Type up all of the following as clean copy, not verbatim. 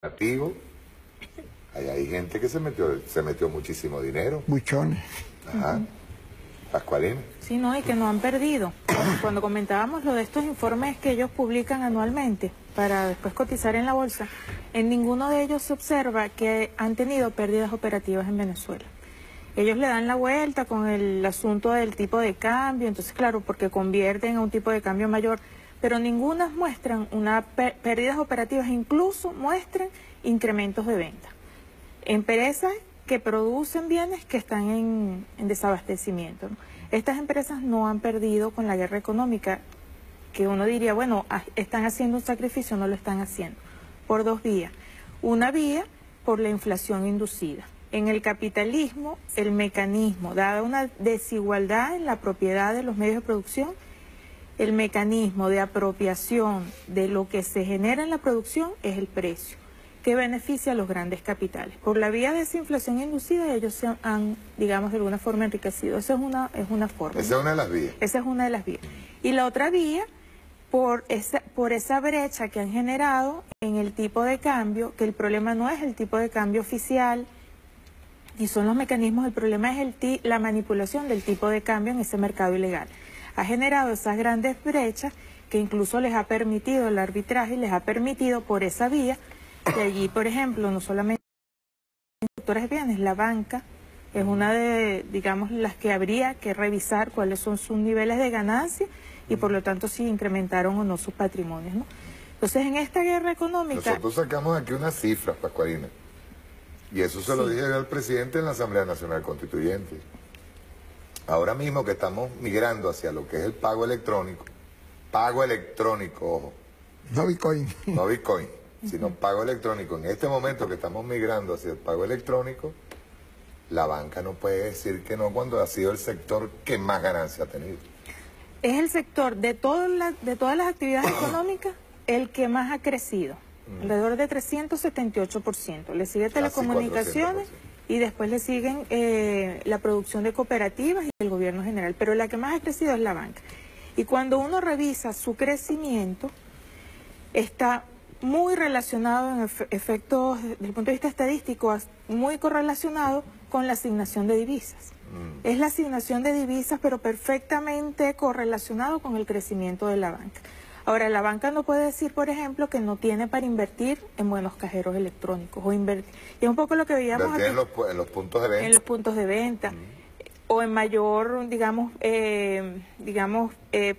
Nativo, hay gente que se metió muchísimo dinero. Buchones. Ajá. Pascualina. Sí, no, y que no han perdido. Cuando comentábamos lo de estos informes que ellos publican anualmente para después cotizar en la bolsa, en ninguno de ellos se observa que han tenido pérdidas operativas en Venezuela. Ellos le dan la vuelta con el asunto del tipo de cambio, entonces claro, porque convierten a un tipo de cambio mayor, pero ningunas muestran pérdidas operativas, incluso muestran incrementos de venta. Empresas que producen bienes que están en desabastecimiento, ¿no? Estas empresas no han perdido con la guerra económica, que uno diría, bueno, están haciendo un sacrificio, no lo están haciendo, por dos vías. Una vía, por la inflación inducida. En el capitalismo, el mecanismo, dada una desigualdad en la propiedad de los medios de producción, el mecanismo de apropiación de lo que se genera en la producción es el precio, que beneficia a los grandes capitales. Por la vía de esa inflación inducida, ellos se han, digamos, de alguna forma enriquecido. Esa es una forma. Esa es una de las vías. Esa es una de las vías. Y la otra vía, por esa brecha que han generado en el tipo de cambio, que el problema no es el tipo de cambio oficial, y son los mecanismos, el problema es la manipulación del tipo de cambio en ese mercado ilegal. Ha generado esas grandes brechas que incluso les ha permitido el arbitraje, les ha permitido por esa vía, que allí, por ejemplo, no solamente sectores bienes, la banca es una de, digamos, las que habría que revisar cuáles son sus niveles de ganancia y por lo tanto si incrementaron o no sus patrimonios, ¿no? Entonces, en esta guerra económica... Nosotros sacamos aquí unas cifras, Pascualina, y eso se lo dije al presidente en la Asamblea Nacional Constituyente. Ahora mismo que estamos migrando hacia lo que es el pago electrónico, ojo. No Bitcoin. No Bitcoin, sino pago electrónico. En este momento que estamos migrando hacia el pago electrónico, la banca no puede decir que no cuando ha sido el sector que más ganancia ha tenido. Es el sector de todas las actividades económicas el que más ha crecido, alrededor de 378%. Le sigue telecomunicaciones y después le siguen la producción de cooperativas y el gobierno general, pero la que más ha crecido es la banca. Y cuando uno revisa su crecimiento, está muy relacionado en efectos, desde el punto de vista estadístico, muy correlacionado con la asignación de divisas. Es la asignación de divisas, pero perfectamente correlacionado con el crecimiento de la banca. Ahora, la banca no puede decir, por ejemplo, que no tiene para invertir en buenos cajeros electrónicos o invertir. Y es un poco lo que veíamos aquí, en los puntos de venta. En los puntos de venta. O en mayor, digamos,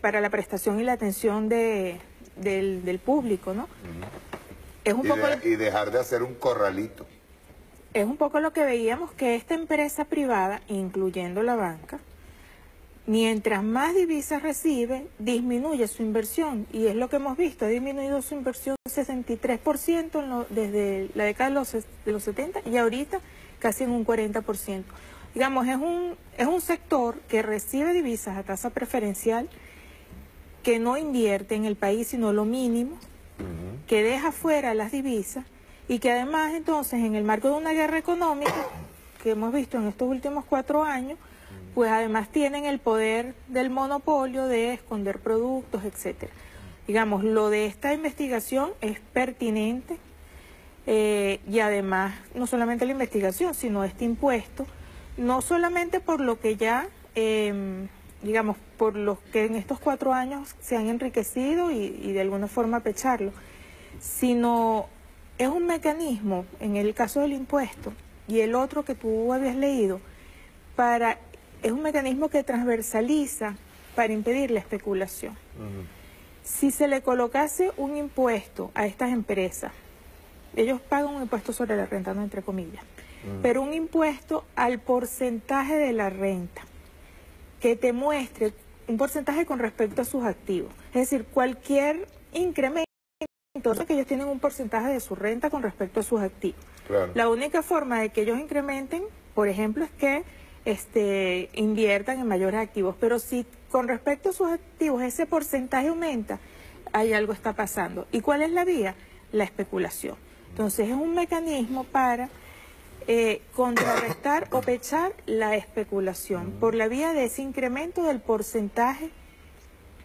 para la prestación y la atención del público, ¿no? Es un poco y dejar de hacer un corralito. Es un poco lo que veíamos, que esta empresa privada, incluyendo la banca, mientras más divisas recibe, disminuye su inversión. Y es lo que hemos visto, ha disminuido su inversión 63% desde la década de los 70 y ahorita casi en un 40%. Digamos, es un sector que recibe divisas a tasa preferencial, que no invierte en el país sino lo mínimo, que deja fuera las divisas y que además entonces en el marco de una guerra económica que hemos visto en estos últimos 4 años, pues además tienen el poder del monopolio de esconder productos, etcétera. Digamos, lo de esta investigación es pertinente y además no solamente la investigación, sino este impuesto, no solamente por lo que ya, digamos, por los que en estos 4 años se han enriquecido y de alguna forma pecharlo, sino es un mecanismo, en el caso del impuesto y el otro que tú habías leído, es un mecanismo que transversaliza para impedir la especulación. Si se le colocase un impuesto a estas empresas, ellos pagan un impuesto sobre la renta, no entre comillas, pero un impuesto al porcentaje de la renta, que te muestre un porcentaje con respecto a sus activos. Es decir, cualquier incremento, que ellos tienen un porcentaje de su renta con respecto a sus activos. Claro. La única forma de que ellos incrementen, por ejemplo, es que inviertan en mayores activos. Pero si con respecto a sus activos ese porcentaje aumenta, ahí algo está pasando. ¿Y cuál es la vía? La especulación. Entonces es un mecanismo para contrarrestar o pechar la especulación por la vía de ese incremento del porcentaje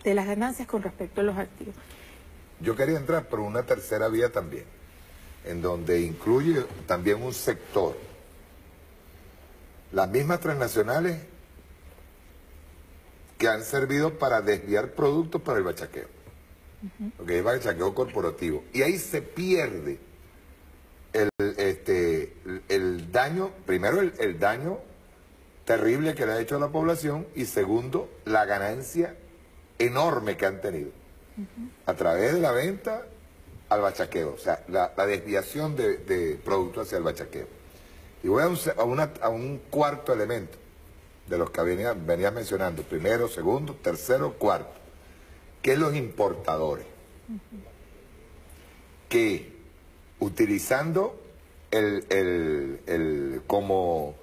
de las ganancias con respecto a los activos. Yo quería entrar por una tercera vía también, en donde incluye también un sector. Las mismas transnacionales que han servido para desviar productos para el bachaqueo. Lo que es bachaqueo corporativo. Y ahí se pierde el daño, primero el daño terrible que le ha hecho a la población y segundo, la ganancia enorme que han tenido a través de la venta al bachaqueo, o sea, la desviación de productos hacia el bachaqueo. Y voy a un cuarto elemento de los que venía mencionando, primero, segundo, tercero, cuarto, que es los importadores, que utilizando como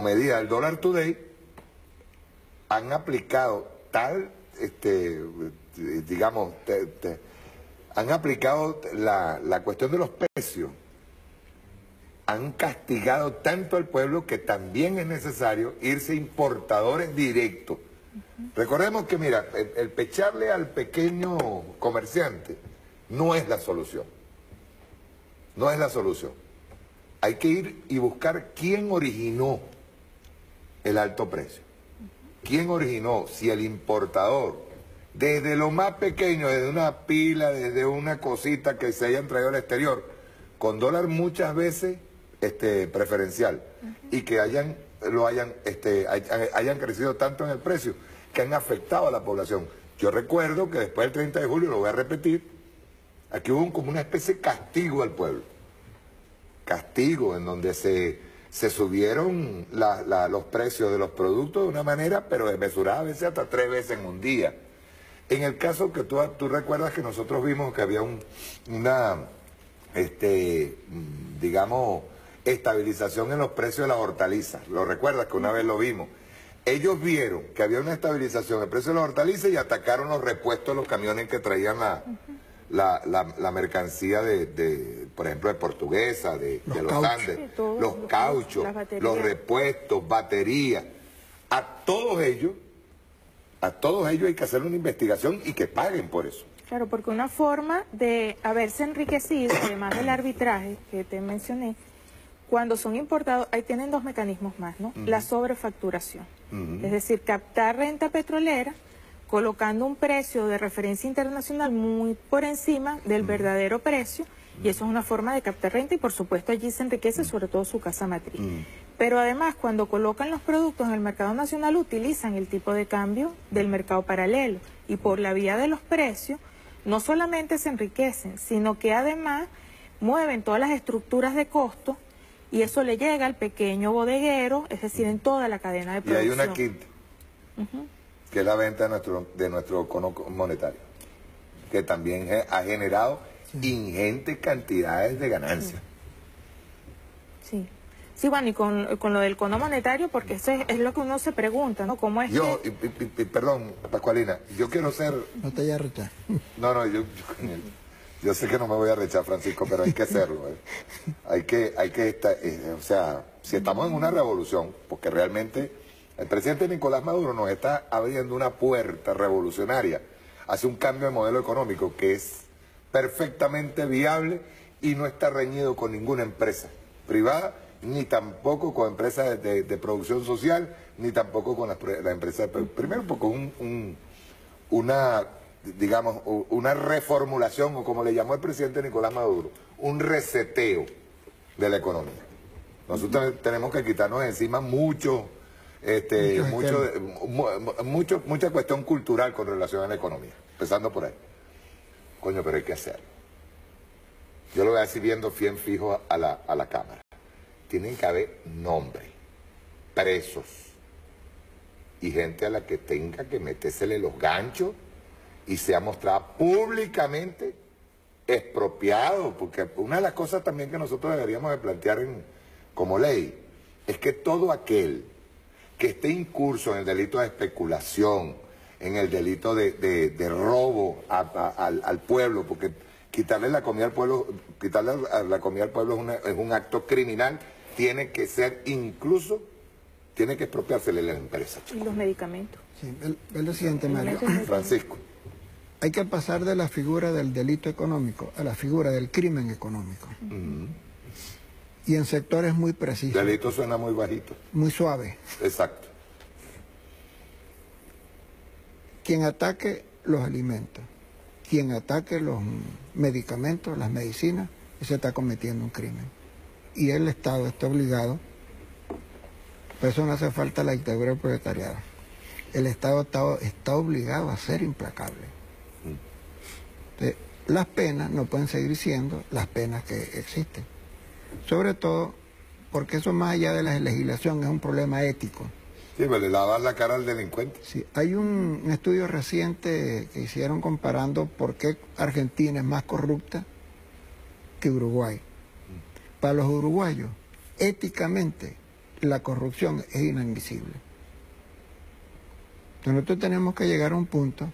medida el dólar today, han aplicado tal, digamos, han aplicado la cuestión de los precios, han castigado tanto al pueblo que también es necesario irse importadores directos. Recordemos que, mira, el pecharle al pequeño comerciante no es la solución. No es la solución. Hay que ir y buscar quién originó el alto precio. ¿Quién originó? Si el importador, desde lo más pequeño, desde una pila, desde una cosita que se hayan traído al exterior, con dólar muchas veces preferencial, y que hayan crecido tanto en el precio, que han afectado a la población. Yo recuerdo que después del 30 de julio, lo voy a repetir, aquí hubo como una especie de castigo al pueblo. Castigo, en donde se subieron los precios de los productos de una manera, pero desmesurada, a veces hasta 3 veces en un día. En el caso que tú recuerdas que nosotros vimos que había digamos, estabilización en los precios de las hortalizas. ¿Lo recuerdas que una vez lo vimos? Ellos vieron que había una estabilización en el precio de las hortalizas y atacaron los repuestos de los camiones que traían la mercancía por ejemplo, de Portuguesa, de los Andes, sí, los cauchos, los repuestos, baterías. A todos ellos hay que hacer una investigación y que paguen por eso. Claro, porque una forma de haberse enriquecido, además del arbitraje que te mencioné, cuando son importados, ahí tienen 2 mecanismos más, ¿no? La sobrefacturación, es decir, captar renta petrolera colocando un precio de referencia internacional muy por encima del verdadero precio, y eso es una forma de captar renta, y por supuesto allí se enriquece sobre todo su casa matriz. Pero además, cuando colocan los productos en el mercado nacional, utilizan el tipo de cambio del mercado paralelo, y por la vía de los precios, no solamente se enriquecen, sino que además mueven todas las estructuras de costo, y eso le llega al pequeño bodeguero, es decir, en toda la cadena de producción. Y hay una quinta, que es la venta de nuestro cono monetario, que también ha generado ingentes cantidades de ganancias. Sí. Sí, bueno, y con lo del cono monetario, porque eso es lo que uno se pregunta, ¿no? ¿Cómo es perdón, Pascualina, yo quiero ser... No te vayas a rechar. No, yo sé que no me voy a rechar, Francisco, pero hay que hacerlo. Hay que o sea, si estamos en una revolución, porque realmente el presidente Nicolás Maduro nos está abriendo una puerta revolucionaria hacia un cambio de modelo económico que es perfectamente viable y no está reñido con ninguna empresa privada, ni tampoco con empresas de producción social, ni tampoco con las empresas. Primero, porque una reformulación, o como le llamó el presidente Nicolás Maduro, un reseteo de la economía. Nosotros tenemos que quitarnos encima mucha cuestión cultural con relación a la economía, empezando por ahí. Coño, pero hay que hacerlo. Yo lo voy a decir viendo bien fijo a la cámara. Tienen que haber nombres, presos y gente a la que tenga que metérsele los ganchos y sea mostrada públicamente expropiado, porque una de las cosas también que nosotros deberíamos de plantear como ley es que todo aquel que esté incurso en el delito de especulación, en el delito de robo al pueblo, porque quitarle la comida al pueblo es un acto criminal, tiene que ser incluso, tiene que expropiársele la empresa. Y los medicamentos. Sí, el siguiente, Mario. Francisco. hay que pasar de la figura del delito económico a la figura del crimen económico. Y en sectores muy precisos. Delito suena muy bajito. Muy suave. Exacto. Quien ataque los alimentos, quien ataque los medicamentos, las medicinas, ese está cometiendo un crimen. Y el Estado está obligado, por eso no hace falta la dictadura del proletariado. El Estado está obligado a ser implacable. Entonces, las penas no pueden seguir siendo las penas que existen. Sobre todo porque eso, más allá de la legislación, es un problema ético. Sí, pues le lavas la cara al delincuente. Sí, hay un estudio reciente que hicieron comparando por qué Argentina es más corrupta que Uruguay. Para los uruguayos, éticamente, la corrupción es inadmisible. Entonces nosotros tenemos que llegar a un punto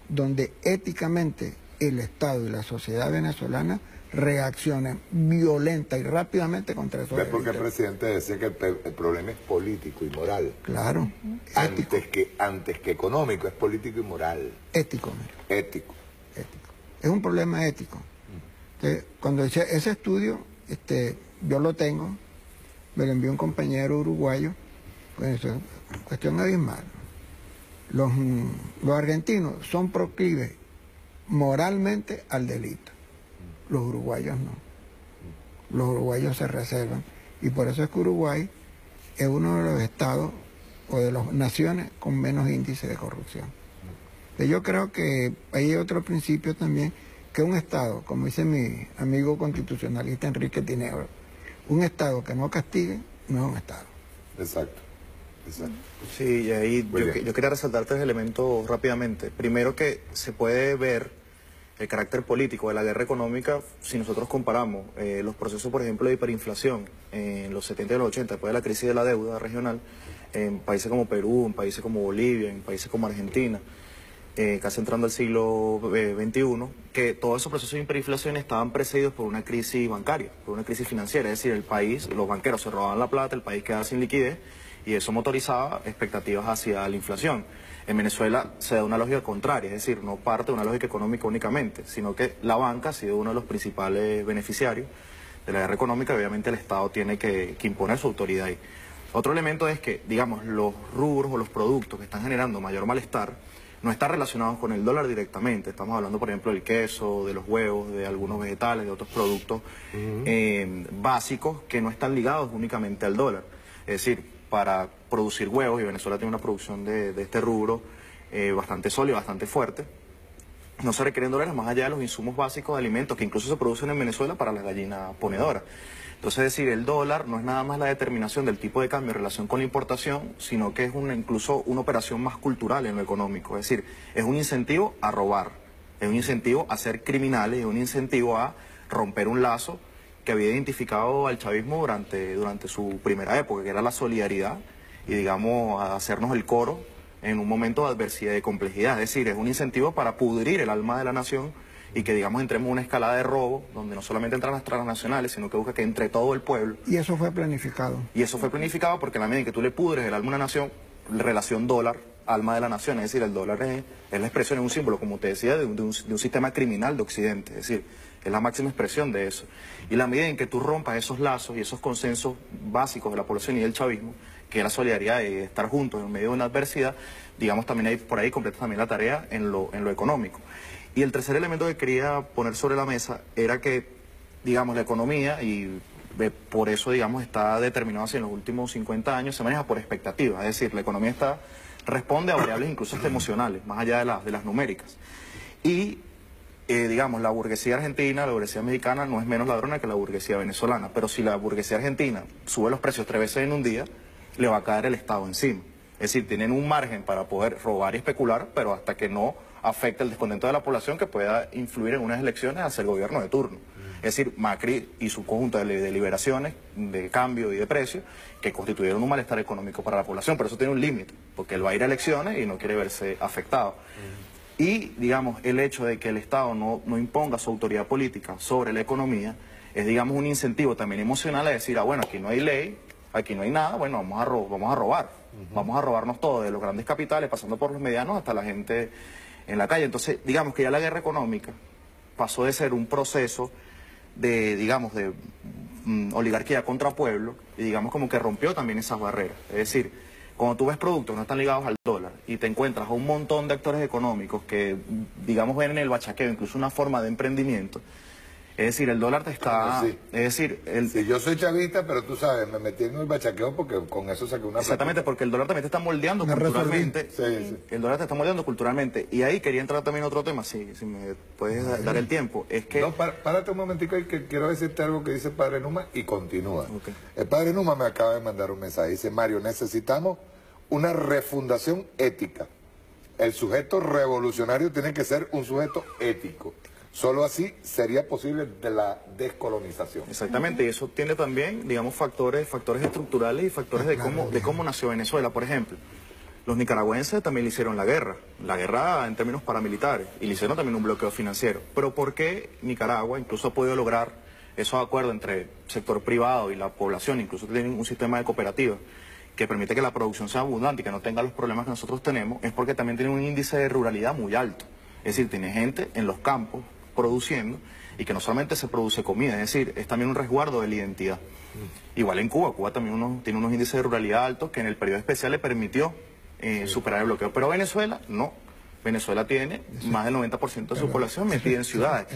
donde éticamente el Estado y la sociedad venezolana reaccionen violenta y rápidamente contra esos ¿Ves por qué el delitos? presidente decía que el problema es político y moral? Claro, ético. Antes que económico, es político y moral. Ético, mira. Ético. Ético. Es un problema ético. Entonces, cuando ese estudio, yo lo tengo, me lo envió un compañero uruguayo, pues eso es cuestión abismal. Los argentinos son proclives moralmente al delito. Los uruguayos no. Los uruguayos se reservan. Y por eso es que Uruguay es uno de los estados o de las naciones con menos índice de corrupción. Entonces yo creo que hay otro principio también, que un estado, como dice mi amigo constitucionalista Enrique Tineo, un estado que no castigue no es un estado. Exacto. Exacto. Sí, y ahí yo quería resaltar tres elementos rápidamente. Primero, que se puede ver el carácter político de la guerra económica si nosotros comparamos los procesos, por ejemplo, de hiperinflación en los 70 y los 80, después de la crisis de la deuda regional, en países como Perú, en países como Bolivia, en países como Argentina, casi entrando al siglo XXI, que todos esos procesos de hiperinflación estaban precedidos por una crisis bancaria, por una crisis financiera. Es decir, el país, los banqueros se robaban la plata, el país quedaba sin liquidez, y eso motorizaba expectativas hacia la inflación. En Venezuela se da una lógica contraria, es decir, no parte de una lógica económica únicamente, sino que la banca ha sido uno de los principales beneficiarios de la guerra económica, y obviamente el Estado tiene que imponer su autoridad ahí. Otro elemento es que, digamos, los rubros o los productos que están generando mayor malestar no están relacionados con el dólar directamente. Estamos hablando, por ejemplo, del queso, de los huevos, de algunos vegetales, de otros productos básicos que no están ligados únicamente al dólar. Es decir, para producir huevos, y Venezuela tiene una producción de este rubro bastante sólida, bastante fuerte, no se requieren dólares más allá de los insumos básicos de alimentos que incluso se producen en Venezuela para las gallinas ponedoras. Entonces, es decir, el dólar no es nada más la determinación del tipo de cambio en relación con la importación, sino que es incluso una operación más cultural en lo económico. Es decir, es un incentivo a robar, es un incentivo a ser criminales, es un incentivo a romper un lazo que había identificado al chavismo durante su primera época, que era la solidaridad y, digamos, a hacernos el coro en un momento de adversidad y de complejidad. Es decir, es un incentivo para pudrir el alma de la nación y que, digamos, entremos en una escalada de robo donde no solamente entran las transnacionales, sino que busca que entre todo el pueblo. Y eso fue planificado. Y eso fue planificado porque en la medida en que tú le pudres el alma a una nación, relación dólar, alma de la nación, es decir, el dólar es la expresión, es un símbolo, como te decía, de un sistema criminal de Occidente, es decir, es la máxima expresión de eso. Y la medida en que tú rompas esos lazos y esos consensos básicos de la población y del chavismo, que es la solidaridad y estar juntos en medio de una adversidad, digamos, también hay por ahí completa también la tarea en lo económico. Y el tercer elemento que quería poner sobre la mesa era que, digamos, la economía, y por eso, digamos, está determinado así en los últimos 50 años, se maneja por expectativas. Es decir, la economía responde a variables incluso hasta emocionales, más allá de las numéricas. Y, digamos, la burguesía argentina, la burguesía mexicana no es menos ladrona que la burguesía venezolana. Pero si la burguesía argentina sube los precios 3 veces en un día, le va a caer el Estado encima. Es decir, tienen un margen para poder robar y especular, pero hasta que no afecte el descontento de la población que pueda influir en unas elecciones hacia el gobierno de turno. Es decir, Macri y su conjunto de deliberaciones de cambio y de precio que constituyeron un malestar económico para la población, pero eso tiene un límite, porque él va a ir a elecciones y no quiere verse afectado. Y, digamos, el hecho de que el Estado no imponga su autoridad política sobre la economía es, digamos, un incentivo también emocional a decir, bueno, aquí no hay ley, aquí no hay nada, bueno, vamos a robar. Vamos a robarnos todo, de los grandes capitales, pasando por los medianos hasta la gente en la calle. Entonces, digamos que ya la guerra económica pasó de ser un proceso de, digamos, de oligarquía contra pueblo, y digamos como que rompió también esas barreras. Es decir, cuando tú ves productos que no están ligados al dólar y te encuentras a un montón de actores económicos que, digamos, ven en el bachaqueo incluso una forma de emprendimiento, es decir, el dólar te está... Sí. Es decir... Sí, yo soy chavista, pero tú sabes, me metí en el bachaqueo porque con eso saqué una Exactamente, platita. porque el dólar también te está moldeando culturalmente. Sí. El dólar te está moldeando culturalmente. Y ahí quería entrar también a otro tema, si me puedes dar el tiempo. Es que... No, párate un momentico ahí que quiero decirte algo que dice el Padre Numa y continúa. Okay. El Padre Numa me acaba de mandar un mensaje. Dice, Mario, necesitamos una refundación ética. El sujeto revolucionario tiene que ser un sujeto ético. Solo así sería posible de la descolonización. Exactamente, y eso tiene también, digamos, factores estructurales y factores de cómo nació Venezuela. Por ejemplo, los nicaragüenses también le hicieron la guerra en términos paramilitares, y le hicieron también un bloqueo financiero. Pero ¿por qué Nicaragua incluso ha podido lograr esos acuerdos entre sector privado y la población? Incluso tienen un sistema de cooperativas que permite que la producción sea abundante y que no tenga los problemas que nosotros tenemos, es porque también tiene un índice de ruralidad muy alto. Es decir, tiene gente en los campos produciendo, y que no solamente se produce comida, es decir, es también un resguardo de la identidad. Igual en Cuba también tiene unos índices de ruralidad altos que en el periodo especial le permitió superar el bloqueo, pero Venezuela no. Venezuela tiene más del 90% de su población metida en ciudades.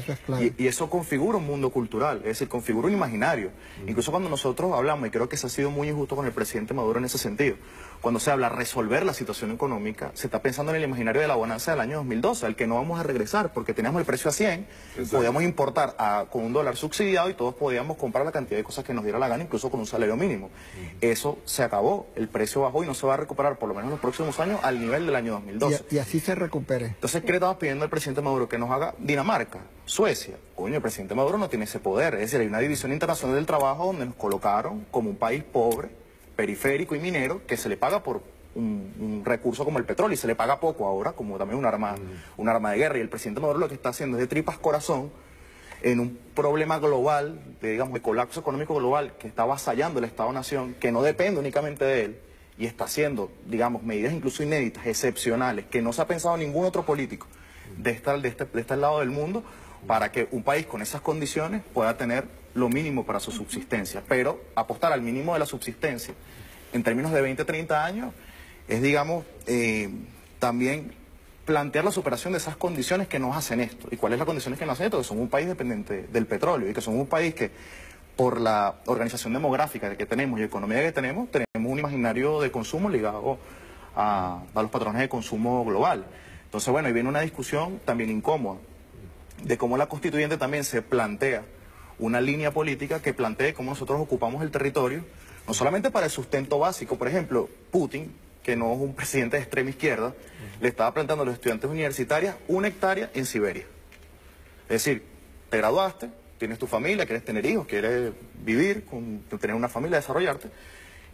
Y eso configura un mundo cultural, es decir, configura un imaginario. Incluso cuando nosotros hablamos, y creo que se ha sido muy injusto con el presidente Maduro en ese sentido, cuando se habla de resolver la situación económica, se está pensando en el imaginario de la bonanza del año 2012, al que no vamos a regresar, porque teníamos el precio a 100, podíamos importar con un dólar subsidiado y todos podíamos comprar la cantidad de cosas que nos diera la gana, incluso con un salario mínimo. Eso se acabó, el precio bajó y no se va a recuperar, por lo menos en los próximos años, al nivel del año 2012. Y así se recupere. Entonces, ¿qué le estamos pidiendo al presidente Maduro? Que nos haga Dinamarca, Suecia. Coño, el presidente Maduro no tiene ese poder. Es decir, hay una división internacional del trabajo donde nos colocaron como un país pobre, periférico y minero, que se le paga por un recurso como el petróleo, y se le paga poco ahora, como también un arma de guerra. Y el presidente Maduro lo que está haciendo es de tripas corazón en un problema global, de colapso económico global, que está avasallando el Estado-Nación, que no depende únicamente de él, y está haciendo, digamos, medidas incluso inéditas, excepcionales, que no se ha pensado ningún otro político de este lado del mundo, para que un país con esas condiciones pueda tener lo mínimo para su subsistencia. Pero apostar al mínimo de la subsistencia en términos de 20, 30 años es, digamos, también plantear la superación de esas condiciones que nos hacen esto. ¿Y cuáles son las condiciones que nos hacen esto? Que somos un país dependiente del petróleo, y que somos un país que, por la organización demográfica que tenemos y economía que tenemos un imaginario de consumo ligado a los patrones de consumo global. Entonces, bueno, ahí viene una discusión también incómoda de cómo la constituyente también se plantea una línea política que plantee cómo nosotros ocupamos el territorio, no solamente para el sustento básico. Por ejemplo, Putin, que no es un presidente de extrema izquierda, le estaba planteando a los estudiantes universitarios 1 hectárea en Siberia. Es decir, te graduaste, tienes tu familia, quieres tener hijos, quieres vivir, tener una familia, desarrollarte,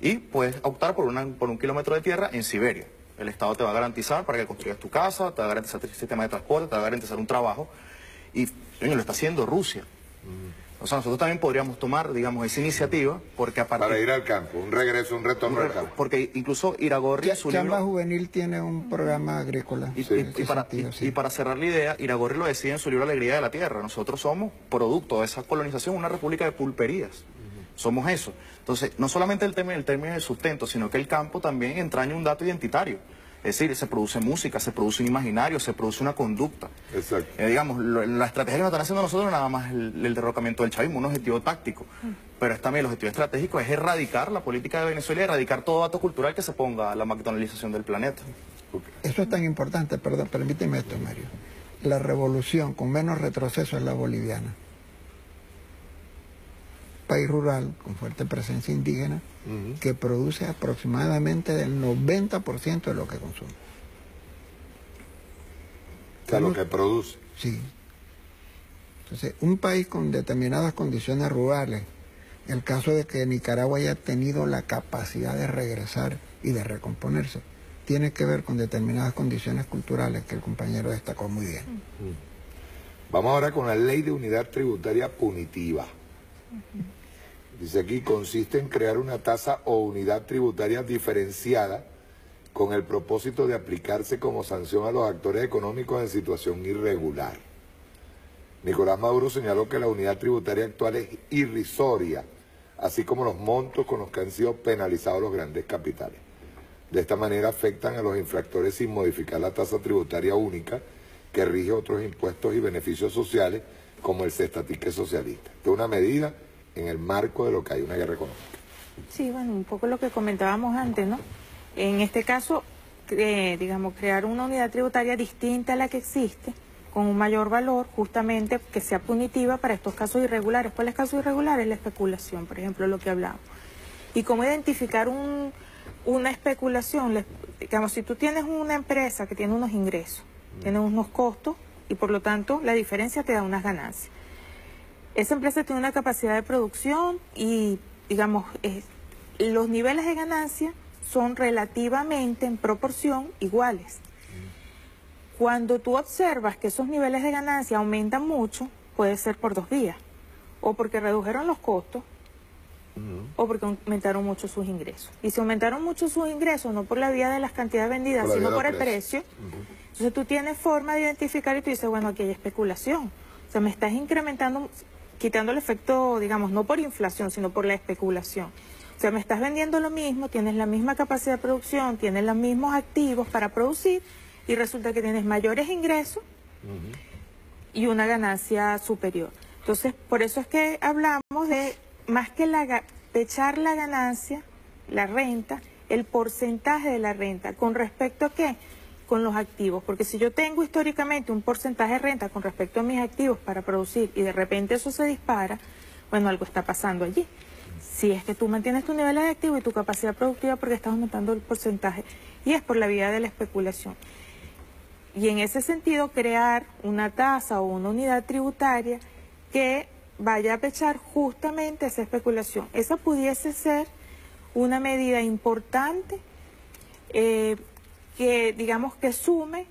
y puedes optar por un kilómetro de tierra en Siberia. El Estado te va a garantizar para que construyas tu casa, te va a garantizar el sistema de transporte, te va a garantizar un trabajo, y lo está haciendo Rusia. O sea, nosotros también podríamos tomar, digamos, esa iniciativa, porque aparte... Para ir al campo, un regreso, un retorno al campo. Porque incluso Iragorri en su libro... Chamba Juvenil tiene un programa agrícola. Y para cerrar la idea, Iragorri lo decía en su libro Alegría de la Tierra. Nosotros somos producto de esa colonización, una república de pulperías. Somos eso. Entonces, no solamente el término del sustento, sino que el campo también entraña un dato identitario. Es decir, se produce música, se produce un imaginario, se produce una conducta. Exacto. Digamos, la estrategia que nos están haciendo nosotros nada más el derrocamiento del chavismo, un objetivo táctico. Pero también el objetivo estratégico es erradicar la política de Venezuela y erradicar todo dato cultural que se ponga a la McDonaldización del planeta. Eso es tan importante, perdón, permíteme esto, Mario. La revolución con menos retroceso es la boliviana. País rural con fuerte presencia indígena que produce aproximadamente del 90% de lo que consume. De lo que produce. Sí. Entonces, un país con determinadas condiciones rurales, el caso de que Nicaragua haya tenido la capacidad de regresar y de recomponerse, tiene que ver con determinadas condiciones culturales que el compañero destacó muy bien. Vamos ahora con la Ley de Unidad Tributaria Punitiva. Dice aquí, consiste en crear una tasa o unidad tributaria diferenciada con el propósito de aplicarse como sanción a los actores económicos en situación irregular. Nicolás Maduro señaló que la unidad tributaria actual es irrisoria, así como los montos con los que han sido penalizados los grandes capitales. De esta manera afectan a los infractores sin modificar la tasa tributaria única que rige otros impuestos y beneficios sociales como el cestatique socialista. Esta es una medida en el marco de lo que hay una guerra económica. Sí, bueno, un poco lo que comentábamos antes, ¿no? En este caso, digamos, crear una unidad tributaria distinta a la que existe, con un mayor valor, justamente que sea punitiva para estos casos irregulares. ¿Cuál es el caso irregular? Es la especulación, por ejemplo, lo que hablamos. Y cómo identificar una especulación. Digamos, si tú tienes una empresa que tiene unos ingresos, tiene unos costos, y por lo tanto la diferencia te da unas ganancias. Esa empresa tiene una capacidad de producción y, digamos, los niveles de ganancia son relativamente en proporción iguales. Cuando tú observas que esos niveles de ganancia aumentan mucho, puede ser por dos vías. O porque redujeron los costos, o porque aumentaron mucho sus ingresos. Y si aumentaron mucho sus ingresos, no por la vía de las cantidades vendidas, sino por el precio, entonces tú tienes forma de identificar y tú dices, bueno, aquí hay especulación. O sea, me estás incrementando, quitando el efecto, digamos, no por inflación, sino por la especulación. O sea, me estás vendiendo lo mismo, tienes la misma capacidad de producción, tienes los mismos activos para producir y resulta que tienes mayores ingresos y una ganancia superior. Entonces, por eso es que hablamos de, más que de echar la ganancia, la renta, el porcentaje de la renta, ¿con respecto a qué? Con los activos, porque si yo tengo históricamente un porcentaje de renta con respecto a mis activos para producir y de repente eso se dispara, bueno, algo está pasando allí. Si es que tú mantienes tu nivel de activo y tu capacidad productiva porque estás aumentando el porcentaje, y es por la vía de la especulación. Y en ese sentido, crear una tasa o una unidad tributaria que vaya a pechar justamente esa especulación. Esa pudiese ser una medida importante que, digamos, que sume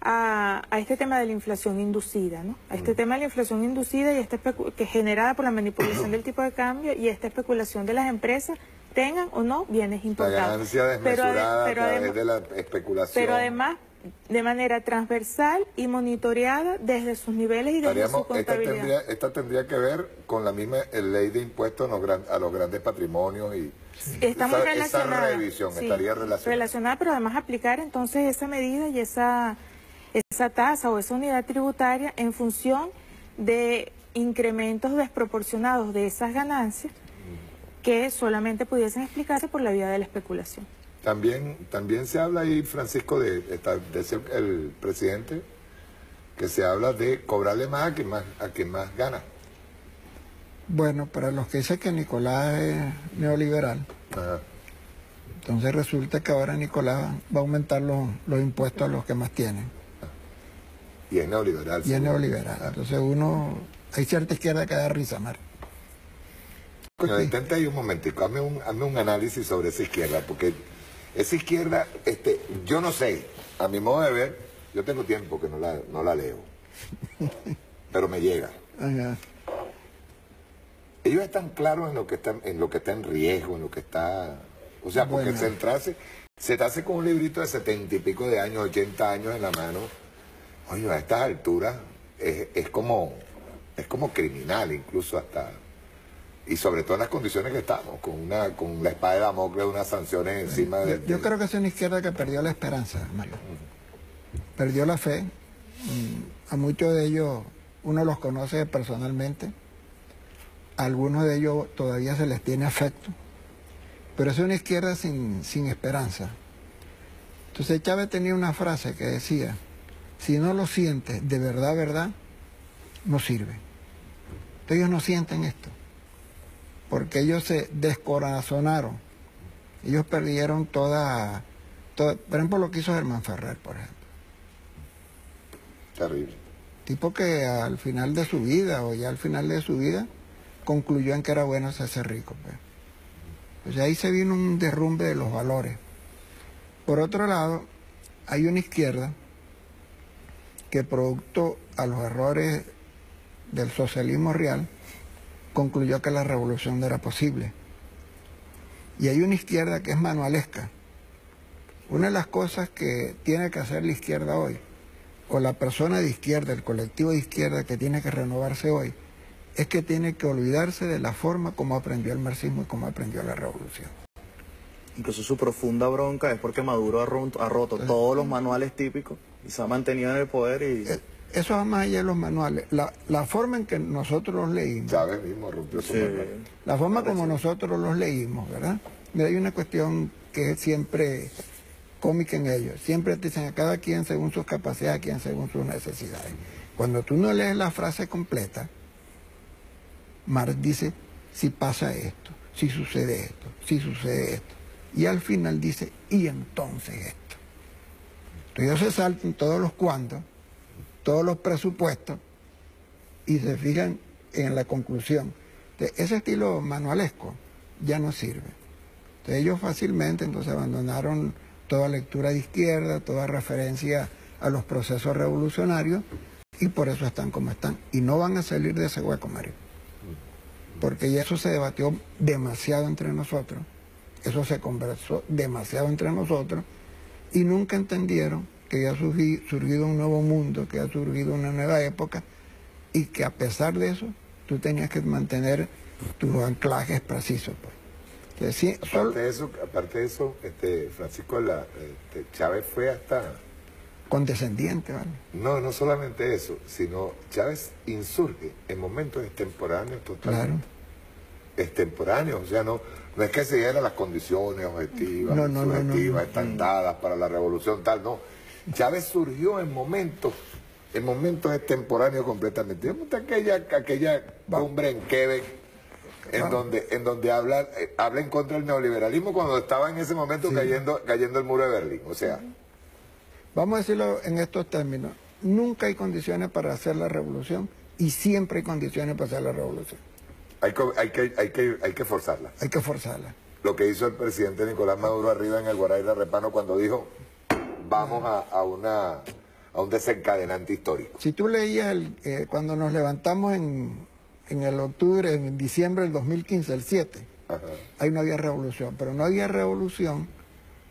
a este tema de la inflación inducida, ¿no? A este tema de la inflación inducida y que es generada por la manipulación del tipo de cambio y esta especulación de las empresas, tengan o no bienes importados. La ganancia desmesurada a través de la especulación. Pero además, de manera transversal y monitoreada desde sus niveles y desde su contabilidad. Esta tendría que ver con la misma ley de impuestos a los grandes patrimonios y está muy relacionada. Esa revisión estaría relacionada, pero además aplicar entonces esa medida y esa tasa o esa unidad tributaria en función de incrementos desproporcionados de esas ganancias que solamente pudiesen explicarse por la vía de la especulación. También se habla ahí, Francisco, de el presidente, que se habla de cobrarle más a quien más gana. Bueno, para los que dicen que Nicolás es neoliberal, entonces resulta que ahora Nicolás va a aumentar los impuestos a los que más tienen. Y es neoliberal. Y es neoliberal. Entonces hay cierta izquierda que da risa, Mar. Coño, detente ahí un momentico, hazme un análisis sobre esa izquierda, porque esa izquierda, yo no sé, a mi modo de ver, yo tengo tiempo que no la leo, pero me llega. Ajá. Ellos están claros en lo que está en riesgo, en lo que está, o sea, porque se te hace con un librito de 70 y pico de años, 80 años en la mano. Oye, a estas alturas es como criminal, incluso hasta, y sobre todo en las condiciones que estamos, con la espada de Damocles, unas sanciones encima de... Yo creo que es una izquierda que perdió la esperanza, Mario. Perdió la fe. A muchos de ellos uno los conoce personalmente. A algunos de ellos todavía se les tiene afecto. Pero es una izquierda sin esperanza. Entonces Chávez tenía una frase que decía: si no lo sientes de verdad, no sirve. Entonces ellos no sienten esto, porque ellos se descorazonaron. Ellos perdieron toda, por ejemplo, lo que hizo Germán Ferrer, por ejemplo. Terrible. Tipo que al final de su vida, o ya al final de su vida, concluyó en que era bueno hacerse rico. Pues ahí se vino un derrumbe de los valores. Por otro lado, hay una izquierda que, producto a los errores del socialismo real, concluyó que la revolución no era posible. Y hay una izquierda que es manualesca, Una de las cosas que tiene que hacer la izquierda hoy, o la persona de izquierda, el colectivo de izquierda que tiene que renovarse hoy, es que tiene que olvidarse de la forma como aprendió el marxismo y cómo aprendió la revolución. Incluso su profunda bronca es porque Maduro ha roto todos los manuales típicos y se ha mantenido en el poder y... Eso va más allá de los manuales. La forma en que nosotros los leímos... Chávez mismo rompió su manual. La forma como nosotros los leímos, ¿verdad? Mira, hay una cuestión que es siempre cómica en ellos. Siempre te dicen a cada quien según sus capacidades, a quien según sus necesidades. Cuando tú no lees la frase completa, Marx dice, si pasa esto, si sucede esto, si sucede esto. Y al final dice, y entonces esto. Entonces ellos se saltan todos los cuantos, todos los presupuestos, y se fijan en la conclusión. Entonces, ese estilo manualesco ya no sirve. Entonces ellos fácilmente abandonaron toda lectura de izquierda, toda referencia a los procesos revolucionarios, y por eso están como están. Y no van a salir de ese hueco, Mario. Porque ya eso se debatió demasiado entre nosotros, eso se conversó demasiado entre nosotros, y nunca entendieron que ya ha surgido un nuevo mundo, que ha surgido una nueva época, y que a pesar de eso, tú tenías que mantener tus anclajes precisos. Pues. Entonces, sí, aparte de eso, Francisco, Chávez fue hasta... condescendiente, ¿vale? No, no solamente eso, sino Chávez insurge en momentos extemporáneos totalmente. Claro. Extemporáneos, o sea, no es que se dieran las condiciones objetivas, subjetivas, están dadas para la revolución, tal, no. Chávez surgió en momentos extemporáneos completamente. Aquella cumbre en Quebec, en donde habla en contra del neoliberalismo cuando estaba en ese momento cayendo el muro de Berlín, o sea... Vamos a decirlo en estos términos, nunca hay condiciones para hacer la revolución y siempre hay condiciones para hacer la revolución. Hay que forzarla. Hay que forzarla. Lo que hizo el presidente Nicolás Maduro arriba en el Guaraíra Repano cuando dijo, vamos a un desencadenante histórico. Si tú leías cuando nos levantamos en diciembre del 2015, el 7, ahí no había revolución, pero no había revolución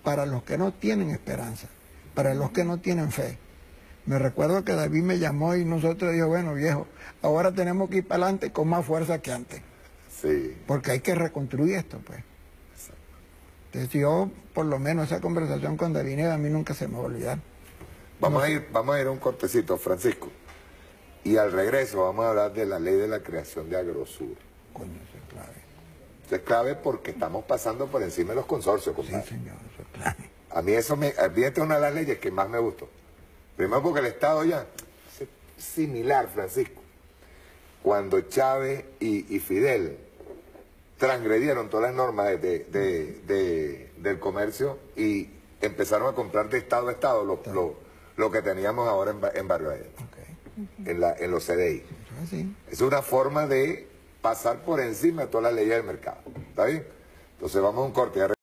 para los que no tienen esperanza, para los que no tienen fe. Me recuerdo que David me llamó y nosotros dijimos, bueno, viejo, ahora tenemos que ir para adelante con más fuerza que antes. Sí. Porque hay que reconstruir esto, pues. Exacto. Entonces yo, por lo menos, esa conversación con David a mí nunca se me va a olvidar. Vamos a ir a un cortecito, Francisco. Y al regreso vamos a hablar de la ley de la creación de Agrosur. Coño, eso es clave. Eso es clave porque estamos pasando por encima de los consorcios, compadre. Sí, señor, eso es clave. A mí esta es una de las leyes que más me gustó. Primero porque el Estado ya es similar, Francisco. Cuando Chávez y Fidel transgredieron todas las normas del comercio y empezaron a comprar de Estado a Estado lo que teníamos ahora en Barrio Adentro, en los CDI. Es una forma de pasar por encima de todas las leyes del mercado. ¿Está bien? Entonces vamos a un corte.